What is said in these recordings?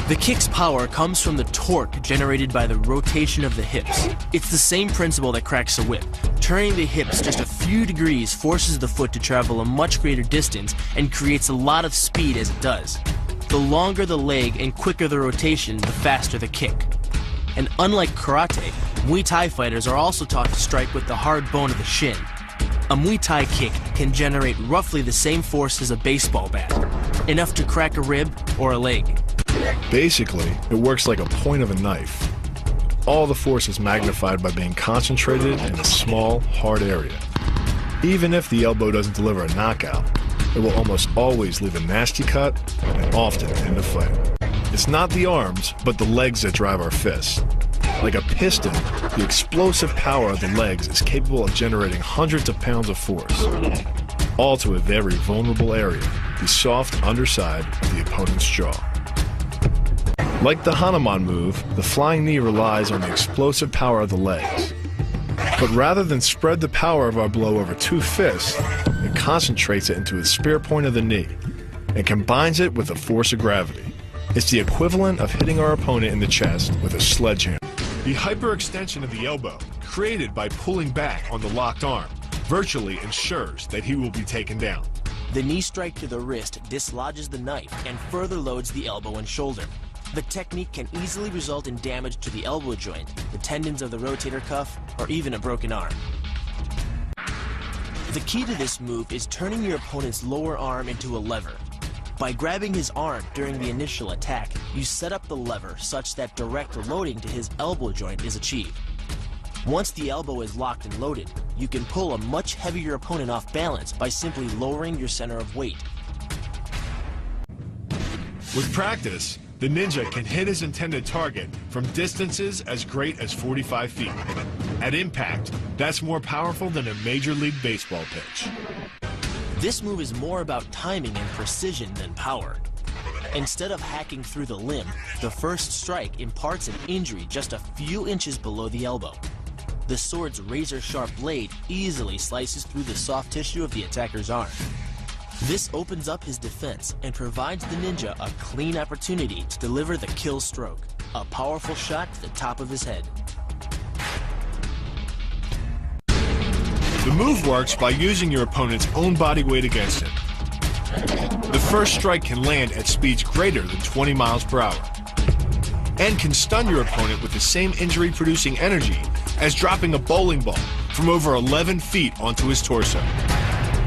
The kick's power comes from the torque generated by the rotation of the hips. It's the same principle that cracks a whip. Turning the hips just a few degrees forces the foot to travel a much greater distance and creates a lot of speed as it does. The longer the leg and quicker the rotation, the faster the kick. And unlike karate, Muay Thai fighters are also taught to strike with the hard bone of the shin. A Muay Thai kick can generate roughly the same force as a baseball bat, enough to crack a rib or a leg. Basically, it works like a point of a knife. All the force is magnified by being concentrated in a small, hard area. Even if the elbow doesn't deliver a knockout, it will almost always leave a nasty cut and often end the fight. It's not the arms, but the legs that drive our fists. Like a piston, the explosive power of the legs is capable of generating hundreds of pounds of force, all to a very vulnerable area, the soft underside of the opponent's jaw. Like the Hanuman move, the flying knee relies on the explosive power of the legs. But rather than spread the power of our blow over two fists, it concentrates it into the spear point of the knee and combines it with the force of gravity. It's the equivalent of hitting our opponent in the chest with a sledgehammer. The hyperextension of the elbow, created by pulling back on the locked arm, virtually ensures that he will be taken down. The knee strike to the wrist dislodges the knife and further loads the elbow and shoulder. The technique can easily result in damage to the elbow joint, the tendons of the rotator cuff, or even a broken arm. The key to this move is turning your opponent's lower arm into a lever. By grabbing his arm during the initial attack, you set up the lever such that direct loading to his elbow joint is achieved. Once the elbow is locked and loaded, you can pull a much heavier opponent off balance by simply lowering your center of weight. With practice, the ninja can hit his intended target from distances as great as 45 feet. At impact, that's more powerful than a Major League Baseball pitch. This move is more about timing and precision than power. Instead of hacking through the limb, the first strike imparts an injury just a few inches below the elbow. The sword's razor-sharp blade easily slices through the soft tissue of the attacker's arm. This opens up his defense and provides the ninja a clean opportunity to deliver the kill stroke, a powerful shot to the top of his head. The move works by using your opponent's own body weight against him. The first strike can land at speeds greater than 20 miles per hour and can stun your opponent with the same injury-producing energy as dropping a bowling ball from over 11 feet onto his torso.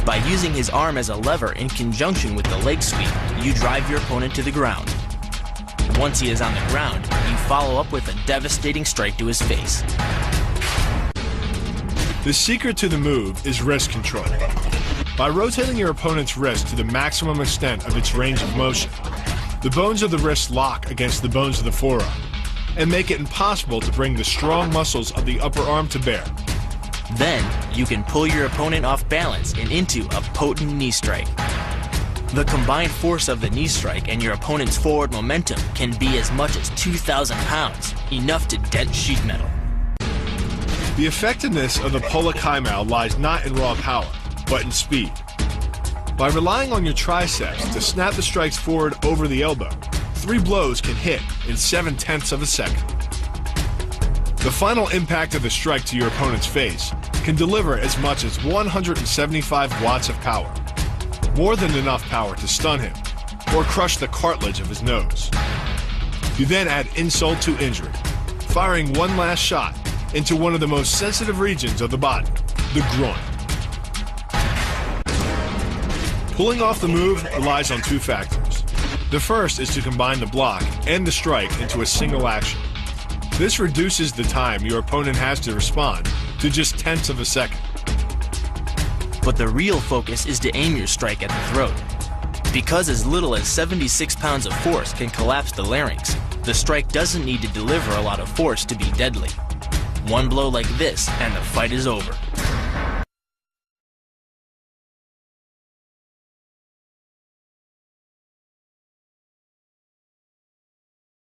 By using his arm as a lever in conjunction with the leg sweep, you drive your opponent to the ground. Once he is on the ground, you follow up with a devastating strike to his face. The secret to the move is wrist control. By rotating your opponent's wrist to the maximum extent of its range of motion, the bones of the wrist lock against the bones of the forearm and make it impossible to bring the strong muscles of the upper arm to bear. Then, you can pull your opponent off balance and into a potent knee strike. The combined force of the knee strike and your opponent's forward momentum can be as much as 2,000 pounds, enough to dent sheet metal. The effectiveness of the Pola Kaimao lies not in raw power, but in speed. By relying on your triceps to snap the strikes forward over the elbow, 3 blows can hit in 7/10 of a second. The final impact of the strike to your opponent's face can deliver as much as 175 watts of power, more than enough power to stun him or crush the cartilage of his nose. You then add insult to injury, firing one last shot into one of the most sensitive regions of the body, the groin. Pulling off the move relies on 2 factors. The first is to combine the block and the strike into a single action. This reduces the time your opponent has to respond to just 1/10 of a second. But the real focus is to aim your strike at the throat. Because as little as 76 pounds of force can collapse the larynx, the strike doesn't need to deliver a lot of force to be deadly. One blow like this and the fight is over.